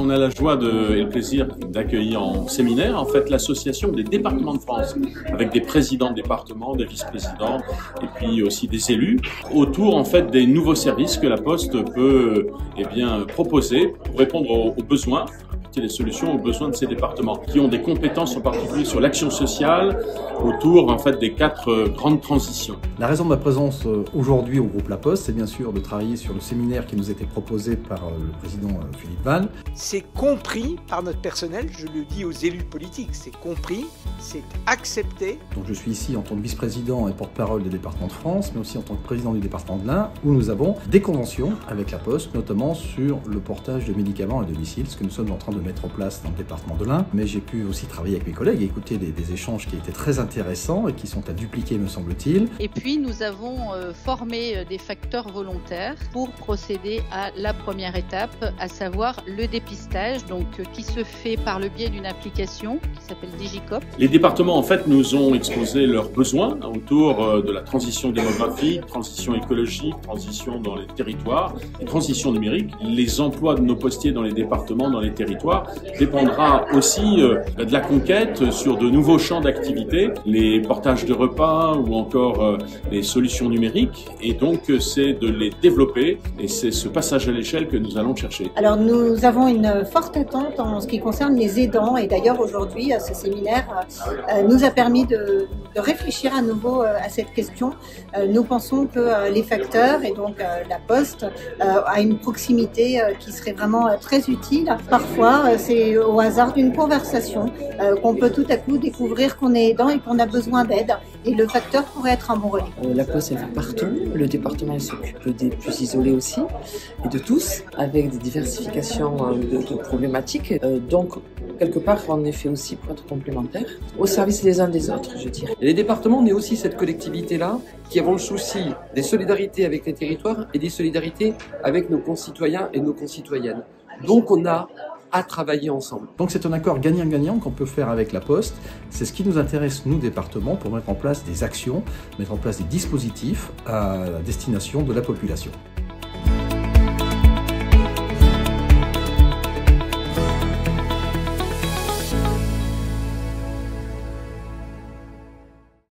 on a la joie et le plaisir d'accueillir en séminaire en fait l'association des départements de France, avec des présidents de département, des vice-présidents et puis aussi des élus, autour en fait des nouveaux services que la Poste peut proposer pour répondre aux besoins, des solutions aux besoins de ces départements, qui ont des compétences en particulier sur l'action sociale, autour en fait des 4 grandes transitions. La raison de ma présence aujourd'hui au groupe La Poste, c'est bien sûr de travailler sur le séminaire qui nous était proposé par le président Philippe Val. C'est compris par notre personnel, je le dis aux élus politiques, c'est compris, c'est accepté. Donc je suis ici en tant que vice-président et porte-parole des départements de France, mais aussi en tant que président du département de l'Ain, où nous avons des conventions avec La Poste, notamment sur le portage de médicaments à domicile, ce que nous sommes en train de mettre en place dans le département de l'Ain. Mais j'ai pu aussi travailler avec mes collègues et écouter des échanges qui étaient très intéressants et qui sont à dupliquer, me semble-t-il. Et puis nous avons formé des facteurs volontaires pour procéder à la première étape, à savoir le dépistage, donc qui se fait par le biais d'une application qui s'appelle Digicop. Les départements en fait nous ont exposé leurs besoins autour de la transition démographique, transition écologique, transition dans les territoires et transition numérique. Les emplois de nos postiers dans les départements, dans les territoires, dépendra aussi de la conquête sur de nouveaux champs d'activité, les portages de repas ou encore les solutions numériques, et donc c'est de les développer, et c'est ce passage à l'échelle que nous allons chercher. Alors nous avons une forte attente en ce qui concerne les aidants, et d'ailleurs aujourd'hui ce séminaire nous a permis de réfléchir à nouveau à cette question. Nous pensons que les facteurs et donc la Poste a une proximité qui serait vraiment très utile. Parfois c'est au hasard d'une conversation qu'on peut tout à coup découvrir qu'on est aidant et qu'on a besoin d'aide, et le facteur pourrait être un bon relais. La Poste elle va partout, le département s'occupe des plus isolés aussi, et de tous, avec des diversifications de problématiques. Donc quelque part on est fait aussi pour être complémentaires, au service des uns des autres, je dirais. Et les départements, on est aussi cette collectivité-là qui avons le souci des solidarités avec les territoires et des solidarités avec nos concitoyens et nos concitoyennes. Donc on a à travailler ensemble. Donc c'est un accord gagnant-gagnant qu'on peut faire avec La Poste. C'est ce qui nous intéresse, nous, départements, pour mettre en place des actions, mettre en place des dispositifs à destination de la population.